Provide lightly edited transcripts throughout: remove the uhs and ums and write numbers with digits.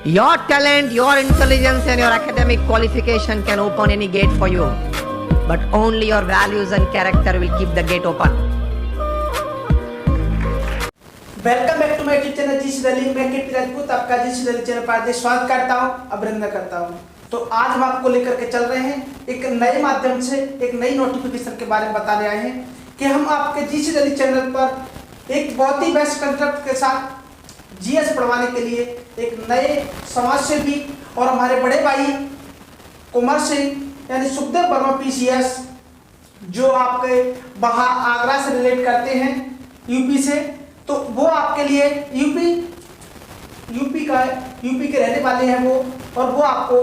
Your talent, your intelligence and your academic qualification can open any gate for you. But only your values and character will keep the gate open. Welcome back to my YouTube channel जी सिदली। मैं KP Rajput आपका जी Sidli channel पर स्वागत करता हूं, अभिनंदन करता हूं। तो आज हम आपको लेकर के चल रहे हैं एक नए माध्यम से, एक नई नोटिफिकेशन के बारे में बताने आए हैं कि हम आपके जी सिदली चैनल पर एक बहुत ही बेस्ट कंसेप्ट के साथ जीएस पढ़वाने के लिए एक नए समाज सेवी और हमारे बड़े भाई कुमार सिंह यानी सुखदेव वर्मा पीसीएस, जो आपके बाहर आगरा से रिलेट करते हैं, यूपी से, तो वो आपके लिए यूपी के रहने वाले हैं वो, और वो आपको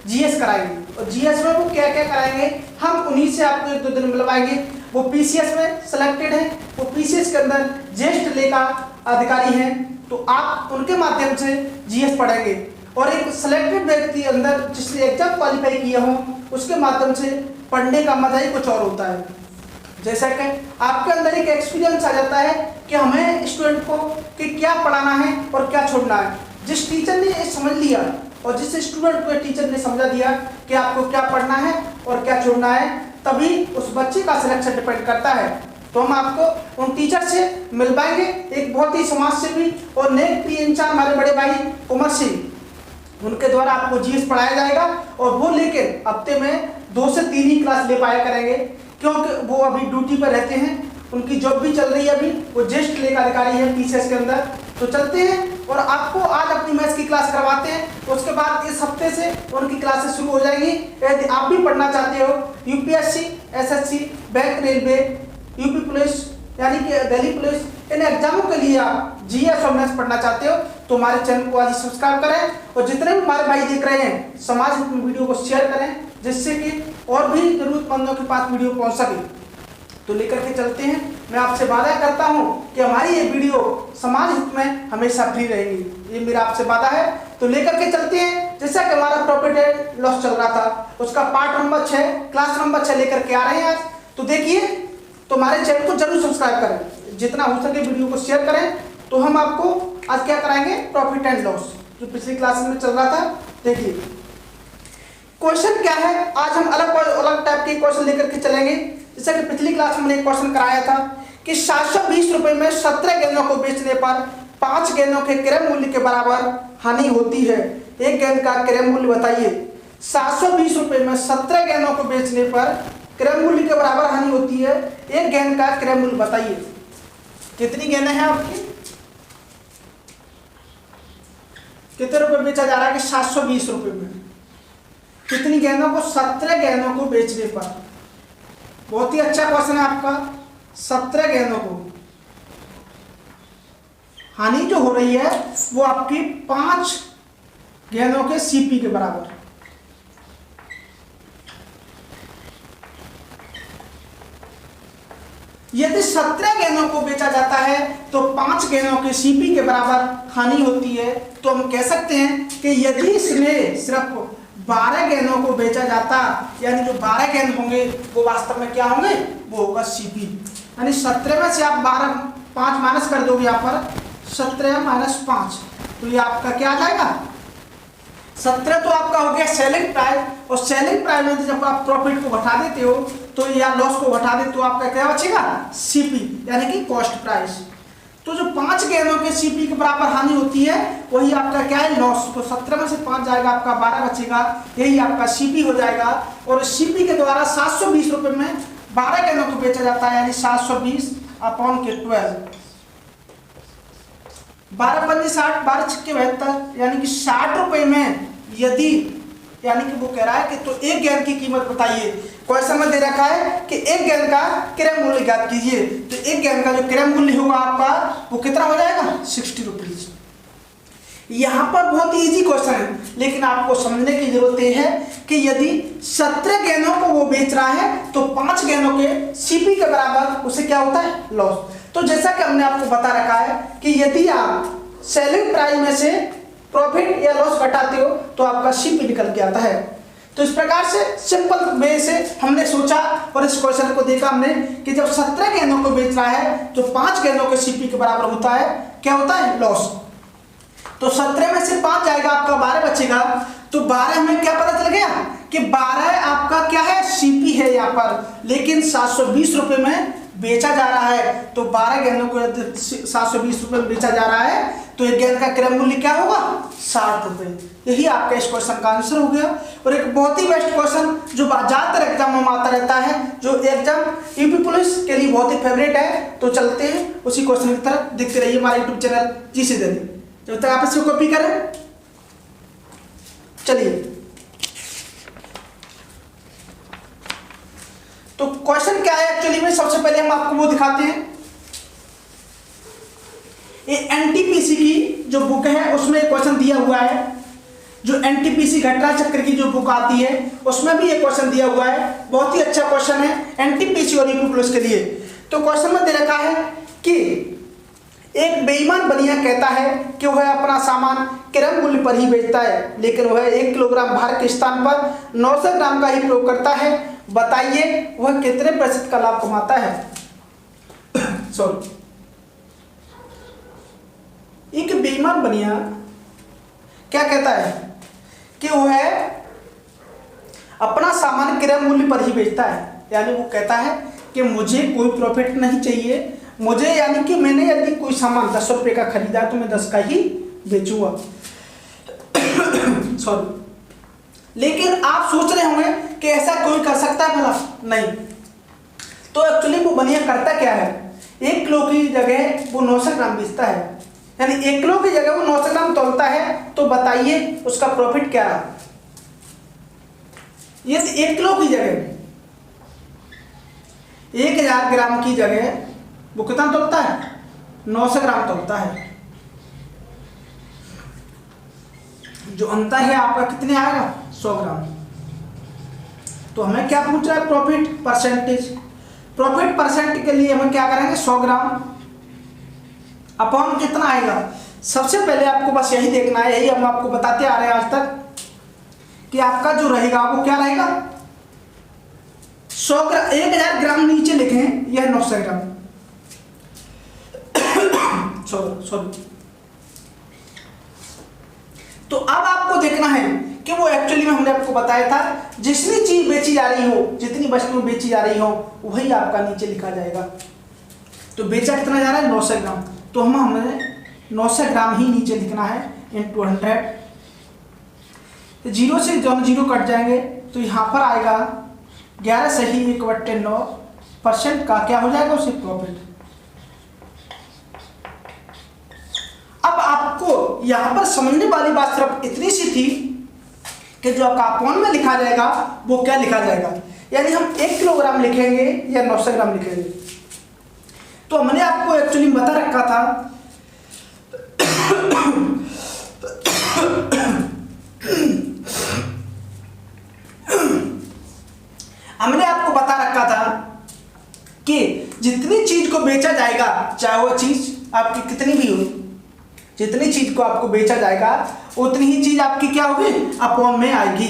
जीएस कराएंगे। और जीएस में वो क्या क्या कराएंगे हम उन्हीं से आपको एक दो दिन मिलवाएंगे। वो पीसीएस में सिलेक्टेड है, वो पीसीएस के अंदर ज्येष्ठ लेखा अधिकारी हैं, तो आप उनके माध्यम से जीएस पढ़ेंगे। और एक सिलेक्टेड व्यक्ति अंदर जिसने एग्जाम क्वालिफाई किया हो, उसके माध्यम से पढ़ने का मजा ही कुछ और होता है। जैसा कि आपके अंदर एक एक्सपीरियंस आ जाता है कि हमें स्टूडेंट को कि क्या पढ़ाना है और क्या छोड़ना है। जिस टीचर ने ये समझ लिया और जिस स्टूडेंट को टीचर ने समझा दिया कि आपको क्या पढ़ना है और क्या छोड़ना है, तभी उस बच्चे का सिलेक्शन डिपेंड करता है। तो हम आपको उन टीचर से मिलवाएंगे, एक बहुत ही समाज सेवी और नेक इंसान हमारे बड़े भाई कुमार सिंह, उनके द्वारा आपको जीएस पढ़ाया जाएगा। और वो लेके हफ्ते में 2 से 3 ही क्लास ले पाया करेंगे, क्योंकि वो अभी ड्यूटी पर रहते हैं, उनकी जॉब भी चल रही है। अभी वो ज्येष्ठ लेखा अधिकारी है पीसीएस के अंदर। तो चलते हैं और आपको आज अपनी मैथ्स की क्लास करवाते हैं। उसके बाद इस हफ्ते से उनकी क्लासेस शुरू हो जाएंगी। यदि आप भी पढ़ना चाहते हो UPSC, SSC, bank, railway, UP police यानी कि दिल्ली पुलिस, इन एग्जामों के लिए आप जीएस और मैथ्स पढ़ना चाहते हो, तो हमारे चैनल को आज सब्सक्राइब करें। और जितने भी हमारे भाई देख रहे हैं, समाज हित में वीडियो को शेयर करें, जिससे कि और भी जरूरतमंदों के पास वीडियो पहुंच सके। तो लेकर के चलते हैं। मैं आपसे वादा करता हूं कि हमारी ये वीडियो समाज हित में हमेशा फ्री रहेगी, ये मेरा आपसे वादा है। तो लेकर के चलते हैं। जैसा कि हमारा प्रॉफिट एंड लॉस चल रहा था, उसका पार्ट नंबर 6, क्लास नंबर 6 लेकर के आ रहे हैं आज। तो देखिए, तो हमारे चैनल को जरूर सब्सक्राइब करें, जितना हो सके वीडियो को शेयर करें। तो हम आपको आज क्या कराएंगे, प्रॉफिट एंड लॉस, जो पिछली क्लास में चल रहा था। देखिए क्वेश्चन क्या है, आज हम अलग टाइप के क्वेश्चन लेकर के चलेंगे। जैसे कि पिछली क्लास में हमने एक क्वेश्चन कराया था कि 720 रुपए में 17 गेंदों को बेचने पर 5 गेंदों के क्रय मूल्य के बराबर हानि होती है। एक गेंद का क्रय मूल्य बताइए। 720 रुपए में 17 गेंदों को बेचने पर क्रय मूल्य के बराबर हानि होती है, एक गेंद का क्रय मूल्य बताइए। कितनी गेंदें हैं आपकी, कितने रुपए बेचा जा रहा है कि 720 रुपए में कितनी गेंदों को, 17 गेंदों को बेचने पर। बहुत ही अच्छा क्वेश्चन है आपका। 17 गेंदों को हानि जो हो रही है वो आपकी 5 गेंदों के सीपी के बराबर। यदि 17 गेंदों को बेचा जाता है तो 5 गेंदों के सीपी के बराबर हानि होती है। तो हम कह सकते हैं कि यदि इसमें सिर्फ 12 गेंदों को बेचा जाता, यानी जो 12 गेंद होंगे वो वास्तव में क्या होंगे, वो होगा सीपी। यानी 17 में से आप 5 माइनस कर दोगे, यहाँ पर 17 माइनस 5, तो ये आपका क्या आ जाएगा, 17 तो आपका हो गया सेलिंग प्राइस। और सेलिंग प्राइस में जब आप प्रॉफिट को घटा देते हो तो या लॉस को घटा देते हो, आपका क्या बचेगा, सीपी, यानी कि कॉस्ट प्राइस। तो जो 5 गेंदों के सीपी के बराबर हानि होती है वही आपका क्या है, लॉस। तो 17 में से 5 जाएगा, आपका 12 बचेगा, यही आपका सीपी हो जाएगा। और सीपी के द्वारा 720 रुपए में 12 गेंदों को बेचा जाता है, यानी 720 अपॉन के 12, 12 पंजे 60, 12 छक्के 72, यानी कि 60 रुपए में यदि, यानी कि वो कह रहा है कि तो एक गेंद की कीमत बताइए। क्वेश्चन में दे रखा है कि एक गेंद का क्रय मूल्य ज्ञात कीजिए। तो एक गेंद का जो क्रय मूल्य होगा आपका वो कितना हो जाएगा, 60 रुपीज। यहाँ पर बहुत इजी क्वेश्चन है, लेकिन आपको समझने की जरूरत है कि यदि 17 गेंदों को वो बेच रहा है तो 5 गेंदों के सीपी के बराबर उसे क्या होता है, लॉस। तो जैसा कि हमने आपको बता रखा है कि यदि आप सेलिंग प्राइस में से प्रॉफिट या लॉस घटाते हो तो आपका सीपी निकल के आता है। तो इस प्रकार से सिंपल वे से हमने सोचा और इस क्वेश्चन को देखा हमने कि जब 17 गेंदों को बेच रहा है तो 5 गेंदों के सीपी के बराबर होता है, क्या होता है, लॉस। तो 17 में से 5 जाएगा, आपका 12 बचेगा। तो 12 हमें क्या पता चल गया कि 12 आपका क्या है, सीपी है यहाँ पर, लेकिन 720 रुपये में बेचा जा रहा है। तो 12 गेंदों को 720 रुपये में बेचा जा रहा है, तो एक गेंद का क्रय मूल्य क्या होगा, 60 रुपये। यही आपका इस क्वेश्चन का आंसर हो गया। और एक बहुत ही बेस्ट क्वेश्चन जो ज्यादातर एग्जाम में आता रहता है, जो एग्जाम यूपी पुलिस के लिए बहुत ही फेवरेट है। तो चलते हैं उसी क्वेश्चन की तरफ, देखते रहिए हमारे यूट्यूब चैनल जी दिल्ली। जब तक आप इसको कॉपी करें, चलिए। तो क्वेश्चन क्या है एक्चुअली में, सबसे पहले हम आपको वो दिखाते हैं। ये एनटीपीसी की जो बुक है उसमें क्वेश्चन दिया हुआ है। जो एनटीपीसी घटना चक्र की जो बुक आती है उसमें भी ये क्वेश्चन दिया हुआ है। बहुत ही अच्छा क्वेश्चन है एनटीपीसी और यूपी पुलिस के लिए। तो क्वेश्चन में दे रखा है कि एक बेईमान बनिया कहता है कि वह अपना सामान क्रय मूल्य पर ही बेचता है, लेकिन वह 1 किलोग्राम भार के स्थान पर 900 ग्राम का ही प्रयोग करता है। बताइए वह कितने % का लाभ कमाता है। सॉरी, एक बेईमान बनिया क्या कहता है कि वह अपना सामान क्रय मूल्य पर ही बेचता है, यानी वो कहता है कि मुझे कोई प्रॉफिट नहीं चाहिए, मुझे यानी कि मैंने यदि कोई सामान 10 रुपये का खरीदा तो मैं 10 का ही बेचूंगा। सॉरी, लेकिन आप सोच रहे होंगे कि ऐसा कोई कर सकता है भला? नहीं। तो एक्चुअली वो बनिया करता क्या है, 1 किलो की जगह वो 900 ग्राम बेचता है, यानी 1 किलो की जगह वो 900 ग्राम तोलता है। तो बताइए उसका प्रॉफिट क्या रहा। ये 1 किलो की जगह 1000 ग्राम की जगह वो कितना तोलता है, 900 ग्राम तोलता है। जो अंतर है आपका कितने आएगा, 100 ग्राम। तो हमें क्या पूछ रहा है, प्रॉफिट परसेंटेज। प्रॉफिट परसेंट के लिए हमें क्या करेंगे, 100 ग्राम अपॉन कितना आएगा। सबसे पहले आपको बस यही देखना है, यही हम आपको बताते आ रहे हैं आज तक कि आपका जो रहेगा वो क्या रहेगा, 100 ग्राम। 1000 ग्राम नीचे लिखें, यह 900 ग्राम। सॉरी। तो अब आपको देखना है कि वो एक्चुअली में हमने आपको बताया था, जितनी चीज बेची जा रही हो, जितनी वस्तु बेची जा रही हो, वही आपका नीचे लिखा जाएगा। तो बेचा कितना जा रहा है, 900 ग्राम। तो हमें 900 ग्राम ही नीचे लिखना है इंटू 100। तो 0 से दोनों 0 कट जाएंगे, तो यहाँ पर आएगा 11 सही 1/9% का क्या हो जाएगा, उसे प्रॉफिट। अब आपको यहाँ पर समझने वाली बात सिर्फ इतनी सी थी कि जो आपका अपॉन में लिखा जाएगा वो क्या लिखा जाएगा, यानी हम 1 किलोग्राम लिखेंगे या 900 ग्राम लिखेंगे। तो हमने आपको एक्चुअली बता रखा था हमने आपको बता रखा था कि जितनी चीज को बेचा जाएगा, चाहे वो चीज आपकी कितनी भी हो, जितनी चीज को आपको बेचा जाएगा उतनी ही चीज आपकी क्या होगी, अपॉन में आएगी।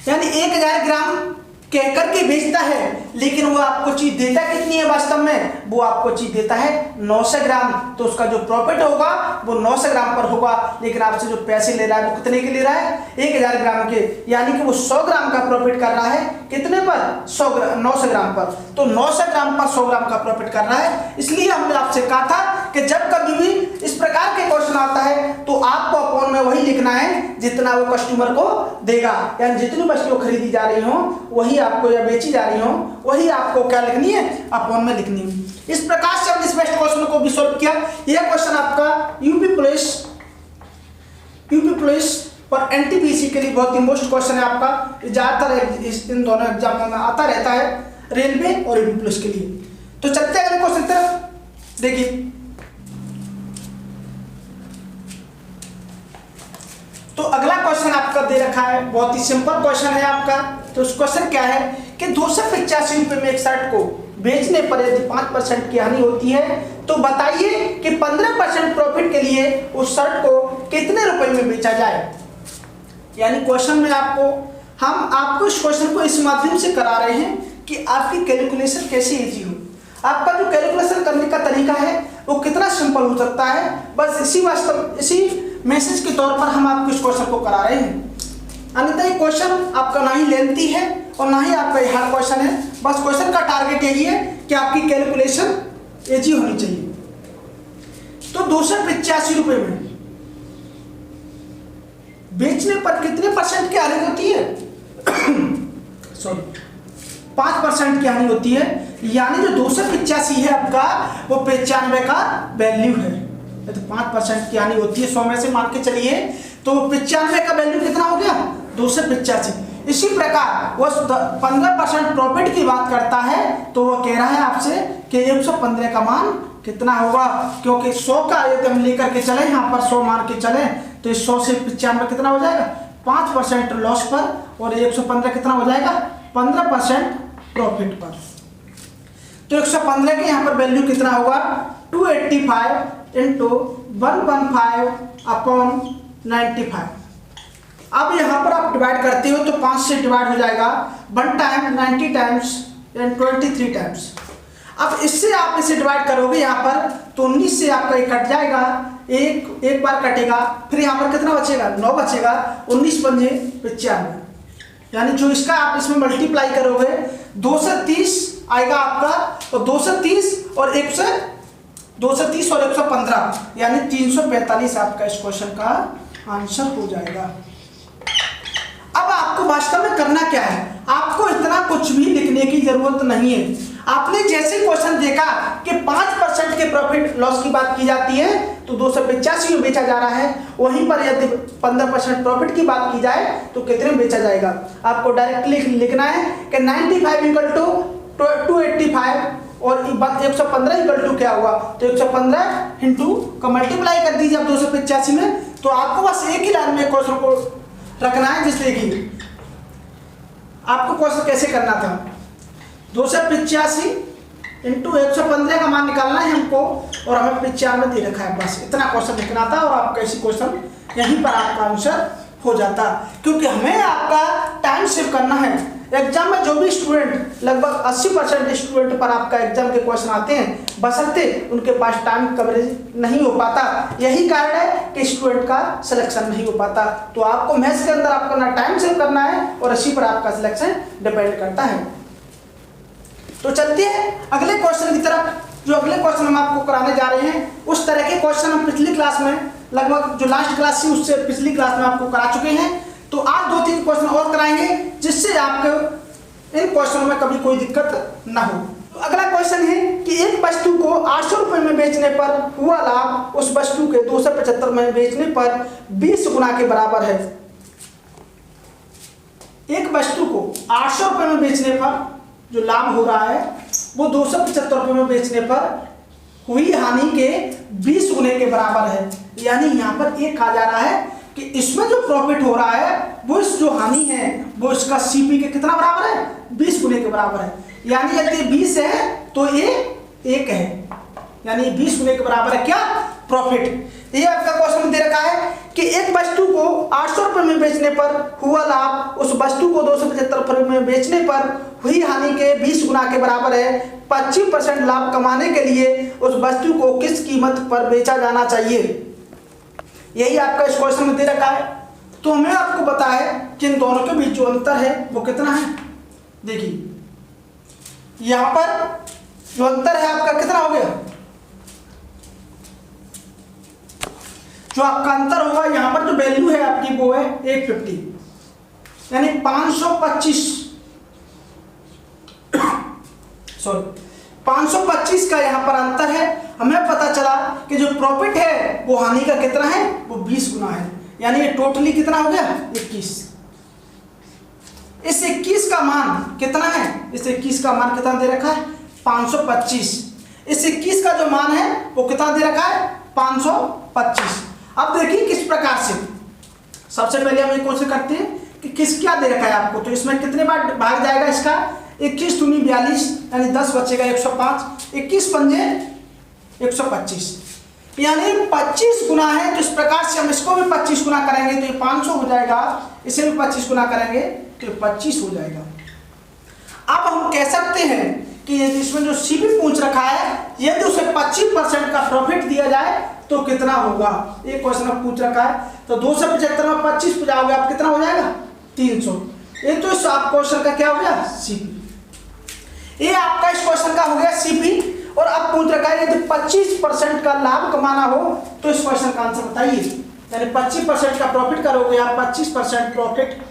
यानी 1000 ग्राम कहकर के बेचता है, लेकिन वो आपको चीज देता कितनी है वास्तव में, वो आपको चीज देता है 900 ग्राम। तो उसका जो प्रॉफिट होगा वो 900 ग्राम पर होगा, लेकिन आपसे जो पैसे ले रहा है वो कितने के ले रहा है, 1000 ग्राम के। यानी कि वो 100 ग्राम का प्रॉफिट कर रहा है, कितने पर, 900 ग्राम पर। तो 900 ग्राम पर 100 ग्राम का प्रॉफिट कर रहा है। इसलिए हमने आपसे कहा था कि जब कभी भी इस प्रकार के क्वेश्चन आता है तो आपको अपॉन में वही लिखना है जितना वो कस्टमर को देगा, यानी जितनी वस्तुएं खरीदी जा रही हो वही आपको, या बेची जा रही हो वही आपको क्या लिखनी है, अपॉन में लिखनी है। इस प्रकार से हमने इस बेस्ट क्वेश्चन को भी सॉल्व किया। यह क्वेश्चन आपका यूपी पुलिस और एनटीपीसी के लिए बहुत ही मोस्ट क्वेश्चन है आपका, ज्यादातर इन दोनों एग्जाम में आता रहता है, रेलवे और यूपी पुलिस के लिए। तो चलते हैं अगले क्वेश्चन तरफ। देखिए, तो अगला क्वेश्चन आपका दे रखा है, बहुत ही सिंपल क्वेश्चन है आपका। तो उस क्वेश्चन क्या है कि 285 रुपये में एक शर्ट को बेचने पर यदि 5% की हानि होती है तो बताइए कि 15% प्रॉफिट के लिए उस शर्ट को कितने रुपए में बेचा जाए। यानी क्वेश्चन में हम आपको इस क्वेश्चन को इस माध्यम से करा रहे हैं कि आपकी कैलकुलेशन कैसे इजी हो। आपका जो कैलकुलेशन करने का तरीका है वो कितना सिंपल हो सकता है, बस इसी मैसेज के तौर पर हम आपको इस क्वेश्चन को करा रहे हैं। अन्यथा ये क्वेश्चन आपका ना ही लेंथी है और ना ही आपका ये हार्ड क्वेश्चन है। बस क्वेश्चन का टारगेट यही है कि आपकी कैलकुलेशन इजी होनी चाहिए। तो 285 रुपये में बेचने पर कितने परसेंट की हानि होती है? सॉरी, 5% की हानि होती है। यानी जो 285 है आपका वो 95 का वैल्यू है। तो 5% की हानि होती है 100 में से, मान के चलिए तो 95 का वैल्यू कितना हो गया? 285। इसी प्रकार वो 15% प्रॉफिट की बात करता है तो वो कह रहा है आपसे कि 115 का मान कितना होगा, क्योंकि 100 का यदि हम लेकर के चले, यहाँ पर 100 मान के चले तो 100 से 95 कितना हो जाएगा? 5% लॉस पर, और 115 कितना हो जाएगा? 15% प्रॉफिट पर। तो 115 के यहाँ पर वैल्यू कितना होगा? 285 इंटू 115 अपॉन 95। अब यहाँ पर आप डिवाइड करते हो तो 5 से डिवाइड हो जाएगा, 1 टाइम 90 टाइम्स एंड 23 टाइम्स। अब इससे आप इसे डिवाइड करोगे यहाँ पर तो 19 से आपका ये कट जाएगा, एक बार कटेगा, फिर यहाँ पर कितना बचेगा? 9 बचेगा। 19 पंजे 95, यानी जो इसका आप इसमें मल्टीप्लाई करोगे 230 आएगा आपका, और 230 और 115 यानी 345 आपका इस क्वेश्चन का आंसर हो जाएगा। अब आपको वास्तव में करना क्या है? आपको इतना कुछ भी लिखने की जरूरत नहीं है। आपने जैसे क्वेश्चन देखा कि 5% के प्रॉफिट लॉस की बात की जाती है तो 285 में बेचा जा रहा है, वहीं पर यदि 15% प्रॉफिट की बात की जाए तो कितने में बेचा जाएगा? आपको डायरेक्टली लिखना है कि 95 इक्वल टू 285 और 115 इक्वल टू क्या हुआ? तो 115 इंटू का मल्टीप्लाई कर दीजिए आप 285 में। तो आपको बस एक ही लाइन में क्वेश्चन को रखना है, जिससे कि आपको क्वेश्चन कैसे करना था? 285 इंटू 115 का मान निकालना है हमको, और हमें 95 दे रखा है। बस इतना क्वेश्चन लिखना था और आपका इसी क्वेश्चन यहीं पर आपका आंसर हो जाता, क्योंकि हमें आपका टाइम सेव करना है। एग्जाम में जो भी स्टूडेंट, लगभग 80% स्टूडेंट पर आपका एग्जाम के क्वेश्चन आते हैं, बशर्ते उनके पास टाइम कवरेज नहीं हो पाता। यही कारण है कि स्टूडेंट का सिलेक्शन नहीं हो पाता। तो आपको मैथ्स के अंदर आपको ना टाइम सेव करना है और इसी पर आपका सिलेक्शन डिपेंड करता है। तो चलते हैं अगले क्वेश्चन की तरफ। जो अगले क्वेश्चन हम आपको कराने जा रहे हैं, उस तरह के क्वेश्चन हम पिछली क्लास में, लगभग जो लास्ट क्लास थी उससे पिछली क्लास में आपको करा चुके हैं। तो आज 2-3 क्वेश्चन और कराएंगे, जिससे आपको इन क्वेश्चनों में कभी कोई दिक्कत ना हो। तो अगला क्वेश्चन है कि एक वस्तु को 800 रुपये में बेचने पर हुआ लाभ उस वस्तु के 275 में बेचने पर 20 गुना के बराबर है। एक वस्तु को 800 रुपये में बेचने पर जो लाभ हो रहा है वो 275 रुपये में बेचने पर हुई हानि के 20 गुने के बराबर है। यानी यहाँ पर ये कहा जा रहा है कि इसमें जो प्रॉफिट हो रहा है वो इस जो हानि है वो इसका सीपी के कितना बराबर है? 20 गुने के बराबर है। यानी यदि 20 है तो ये 1 है, यानी 20 गुने के बराबर है क्या? प्रॉफिट। ये आपका क्वेश्चन दे रखा है कि एक वस्तु को 800 रुपये में बेचने पर हुआ लाभ उस वस्तु को 275 रुपये में बेचने पर हुई हानि के 20 गुना के बराबर है। 25% लाभ कमाने के लिए उस वस्तु को किस कीमत पर बेचा जाना चाहिए? यही आपका इस क्वेश्चन में दे रखा है। तो हमें आपको पता है कि इन दोनों के बीच जो अंतर है वो कितना है। देखिए यहाँ पर जो अंतर है आपका कितना हो गया? जो आपका अंतर होगा यहाँ पर जो वैल्यू है आपकी वो है 850, यानी 525 का यहाँ पर अंतर है। हमें पता चला कि जो प्रॉफिट है वो हानि का कितना है? वो 20 गुना है। यानी ये टोटली कितना हो गया? 21। इस 21 का मान कितना है? इस 21 का मान कितना दे रखा है? 525। इस 21 का जो मान है वो कितना दे रखा है? 525। अब देखिए किस प्रकार से, सबसे पहले हम ये कोशिश करते हैं कि किस क्या दे रखा है आपको। तो इसमें कितने बार भाग जाएगा इसका? 21 दूनी 42, यानी 10 बचेगा 105। 21 पंजे 125, यानी 25 गुना है। तो इस प्रकार से हम इसको भी 25 गुना करेंगे तो ये 500 हो जाएगा, इसे भी 25 गुना करेंगे तो 25 हो जाएगा। अब हम कह सकते हैं कि यदि इसमें जो सीपी पूछ रखा है यदि उसे 25% का प्रॉफिट दिया जाए तो कितना होगा, ये क्वेश्चन अब पूछ रखा है। तो 275 में 25 पे जाओगे आप, कितना हो जाएगा 300। ये तो इस आप क्वेश्चन का क्या हो गया सीपी, ये आपका इस क्वेश्चन का हो गया सीपी। और अब पूछ रखा है यदि 25% का लाभ कमाना हो तो इस क्वेश्चन का आंसर बताइए। यानी 25% का प्रॉफिट करोगे आप, 25% प्रॉफिट,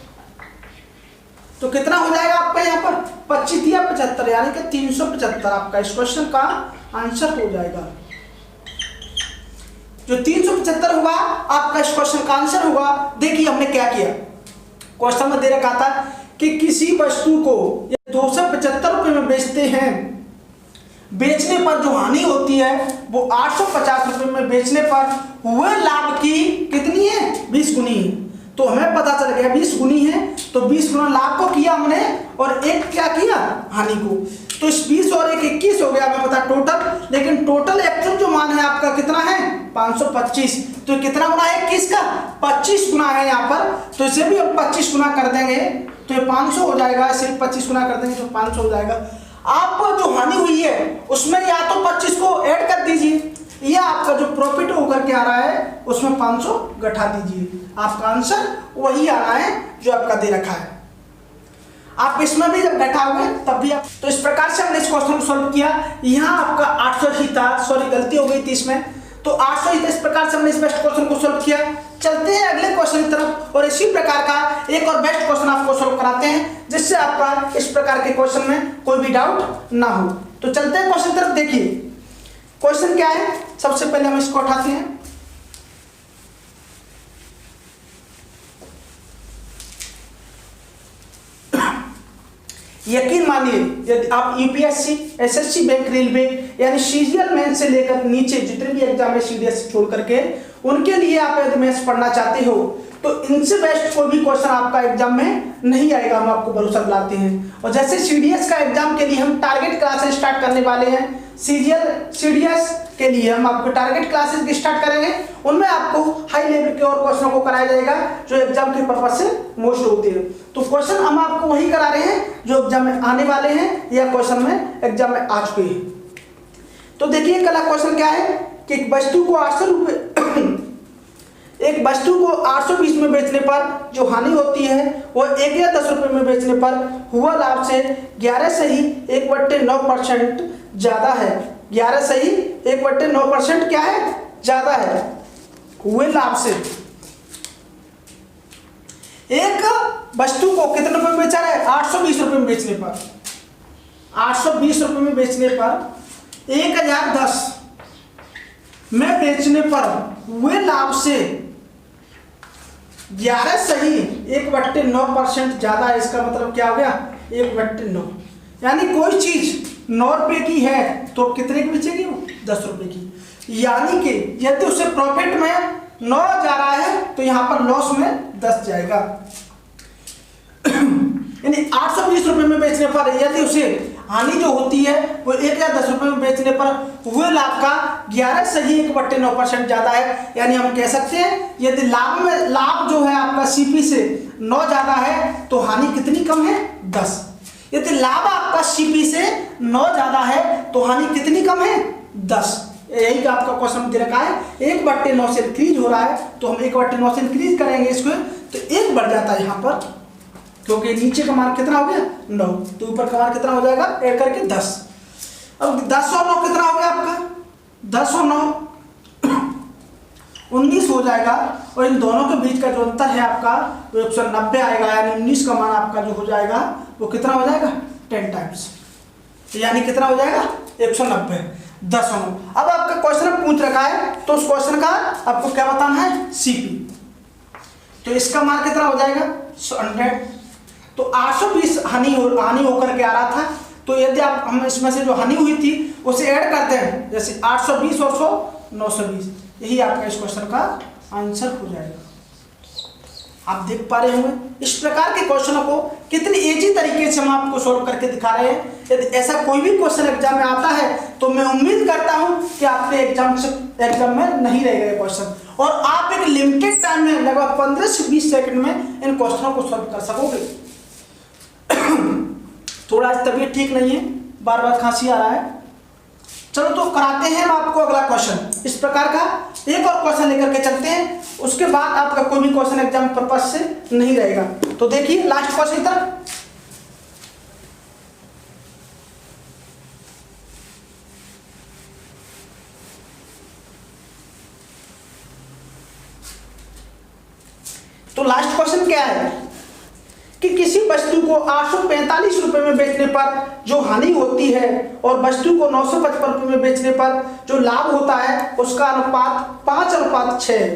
तो कितना हो जाएगा आपका यहाँ पर 25 या 75, यानी कि 375 आपका इस क्वेश्चन का आंसर हो जाएगा। जो 375 होगा आपका इस क्वेश्चन का आंसर होगा। देखिए हमने क्या किया, क्वेश्चन में दे रखा था कि किसी वस्तु को 275 रुपए में बेचते हैं, बेचने पर जो हानि होती है वो 850 रुपए में बेचने पर हुए लाभ की कितनी है 20 गुनी है। तो हमें पता चल गया 20 गुनी है, तो 20 गुना लाभ को किया हमने और एक क्या किया हानि को। तो इस 20 और एक 21 हो गया हमें पता टोटल, लेकिन टोटल एक्चुअल जो मान है आपका कितना है 525। तो कितना गुना है 21 का 25 गुना है यहाँ पर, तो इसे भी हम 25 गुना कर देंगे तो ये 500 हो जाएगा। इसे 25 गुना कर देंगे तो 500 हो जाएगा। आपको जो हानि हुई है उसमें या तो 25 को ऐड कर दीजिए, या आपका जो प्रॉफिट होकर के आ रहा है उसमें 500 घटा दीजिए। आपका आंसर वही आ रहा है जो आपका दे रखा है। आप इसमें भी जब घटाओगे तब भी आप, तो इस प्रकार से हमने इस क्वेश्चन को सॉल्व किया। यहाँ आपका 800 ही था, सॉरी गलती हो गई थी इसमें, तो 800 ही था। इस प्रकार से हमने इस बेस्ट क्वेश्चन को सॉल्व किया। चलते हैं अगले क्वेश्चन की तरफ और इसी प्रकार का एक और बेस्ट क्वेश्चन आपको सॉल्व कराते हैं, जिससे आपका इस प्रकार के क्वेश्चन में कोई भी डाउट ना हो। तो चलते हैं क्वेश्चन की तरफ। देखिए क्वेश्चन क्या है, सबसे पहले हम इसको उठाते हैं। यकीन मानिए यदि आप यूपीएससी, एसएससी, बैंक, रेलवे यानी सीजीएल मेंस से लेकर नीचे जितने भी एग्जाम है सीडीएस छोड़ करके, उनके लिए आप यदि मैथ्स पढ़ना चाहते हो तो इनसे बेस्ट कोई भी क्वेश्चन आपका एग्जाम में नहीं आएगा, हम आपको भरोसा दिलाते हैं। और जैसे सीडीएस का एग्जाम के लिए हम टारगेट क्लासेस स्टार्ट करने वाले हैं, सीडीएस के लिए हम आपको टारगेट क्लासेस स्टार्ट करेंगे, उनमें आपको हाई लेवल के और क्वेश्चनों को कराया जाएगा जो एग्जाम के पर्पज से मोस्ट होते हैं। तो क्वेश्चन हम आपको वही करा रहे हैं जो एग्जाम में आने वाले हैं या क्वेश्चन में एग्जाम में आ चुके हैं। तो देखिए कल क्वेश्चन क्या है कि एक वस्तु को 820 में बेचने पर जो हानि होती है वो 1 या 10 रुपए में बेचने पर हुआ लाभ से 11 सही 1/9% ज्यादा है। 11 सही 1/9% क्या है ज्यादा है हुए लाभ से। एक वस्तु को कितने रुपए में बेचा है 820 रुपए में बेचने पर, 820 रुपए में बेचने पर 1010 में बेचने पर हुए लाभ से 11 सही 1/9% ज्यादा है। इसका मतलब क्या हो गया 1/9, यानी कोई चीज 9 रुपए की है तो कितने की बेचेगी वो 10 रुपए की। यानी कि यदि उसे प्रॉफिट में 9 जा रहा है तो यहां पर लॉस में 10 जाएगा। यानी 820 रुपए में बेचने पर यदि उसे हानि जो होती है वो 1 या 10 रुपए में बेचने पर हुए लाभ का 11 सही 1/9% ज्यादा है। यानी हम कह सकते हैं यदि लाभ जो है आपका सीपी से 9 ज्यादा है तो हानि कितनी कम है 10। यदि लाभ आपका सीपी से 9 ज्यादा है तो हानि कितनी कम है 10। यही का आपका क्वेश्चन दे रखा है 1/9 से इंक्रीज हो रहा है, तो हम 1/9 से इंक्रीज करेंगे इसको तो 1 बढ़ जाता है यहाँ पर, क्योंकि नीचे का मान कितना हो गया 9, तो ऊपर का मान कितना हो जाएगा ऐड करके 10। अब 10 और 9 कितना हो गया आपका 10 और 9 19 हो जाएगा, और इन दोनों के बीच का जो अंतर है आपका वो 190 आएगा। यानी 19 का मान आपका जो हो जाएगा वो कितना हो जाएगा 10 टाइम्स, यानी कितना हो जाएगा 190 10 और 9। अब आपका क्वेश्चन पूछ रखा है तो उस क्वेश्चन का आपको क्या बताना है सीपी, तो इसका मान कितना हो जाएगा 100। तो 820 हानि होकर के आ रहा था, तो यदि आप हम इसमें से जो हानि हुई थी उसे ऐड करते हैं, जैसे 820 और 100 920, यही आपका इस क्वेश्चन का आंसर हो जाएगा। आप देख पा रहे होंगे इस प्रकार के क्वेश्चनों को कितनी इजी तरीके से हम आपको सॉल्व करके दिखा रहे हैं। यदि ऐसा कोई भी क्वेश्चन एग्जाम में आता है तो मैं उम्मीद करता हूं कि आपके एग्जाम में नहीं रह गए क्वेश्चन, और आप एक लिमिटेड टाइम में लगभग 15 से 20 सेकंड में इन क्वेश्चनों को सॉल्व कर सकोगे। थोड़ा आज तबीयत ठीक नहीं है, बार बार खांसी आ रहा है। चलो तो कराते हैं हम आपको अगला क्वेश्चन इस प्रकार का एक और क्वेश्चन लेकर के चलते हैं, उसके बाद आपका कोई भी क्वेश्चन एग्जाम पर्पज से नहीं रहेगा। तो देखिए लास्ट क्वेश्चन की तरफ। तो लास्ट क्वेश्चन क्या है कि किसी वस्तु को 845 रुपए में बेचने पर जो हानि होती है और वस्तु को 955 रुपए में बेचने पर जो लाभ होता है उसका अनुपात 5:6 है।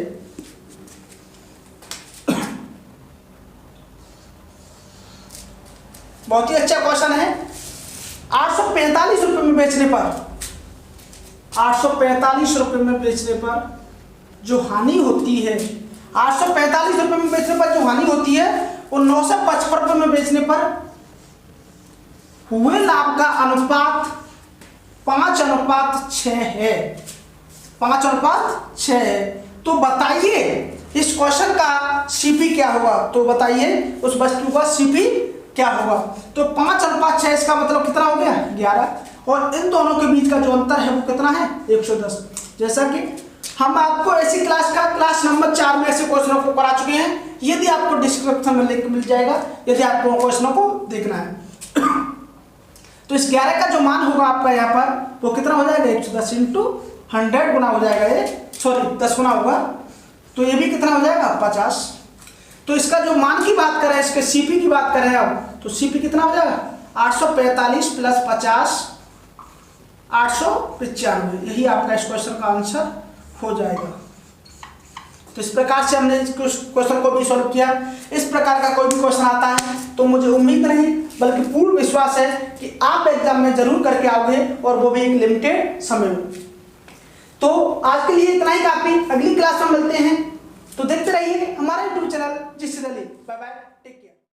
बहुत ही अच्छा क्वेश्चन है। 845 रुपए में बेचने पर 845 रुपए में बेचने पर जो हानि होती है, 845 रुपए में बेचने पर जो हानि होती है वो 955 रुपए में बेचने पर हुए लाभ का अनुपात 5:6 है। 5:6 है। तो बताइए इस क्वेश्चन का सीपी क्या होगा? तो बताइए उस वस्तु का सीपी क्या होगा? तो 5:6 इसका मतलब कितना हो गया? 11। और इन दोनों के बीच का जो अंतर है वो कितना है? 110। जैसा कि हम आपको ऐसी क्लास का क्लास नंबर 4 में ऐसे क्वेश्चनों को करा चुके हैं, यदि आपको डिस्क्रिप्शन में लिंक मिल जाएगा यदि आपको क्वेश्चनों को देखना है। तो इस 11 का जो मान होगा आपका यहाँ पर वो कितना हो जाएगा? 110 इंटू 100 गुना हो जाएगा, ये 10 गुना होगा, तो ये भी कितना हो जाएगा? 50। तो इसका जो मान की बात करें, इसके सीपी की बात करें अब, तो सीपी कितना हो जाएगा? 845 प्लस 50 895। यही आपका इस क्वेश्चन का आंसर हो जाएगा। तो इस प्रकार से हमने इस क्वेश्चन को भी सॉल्व किया। इस प्रकार का कोई भी क्वेश्चन आता है तो मुझे उम्मीद नहीं बल्कि पूर्ण विश्वास है कि आप एग्जाम में जरूर करके आओगे, और वो भी एक लिमिटेड समय में। तो आज के लिए इतना ही काफी। अगली क्लास में मिलते हैं, तो देखते रहिए हमारा यूट्यूब चैनल जिससे बाय बाय।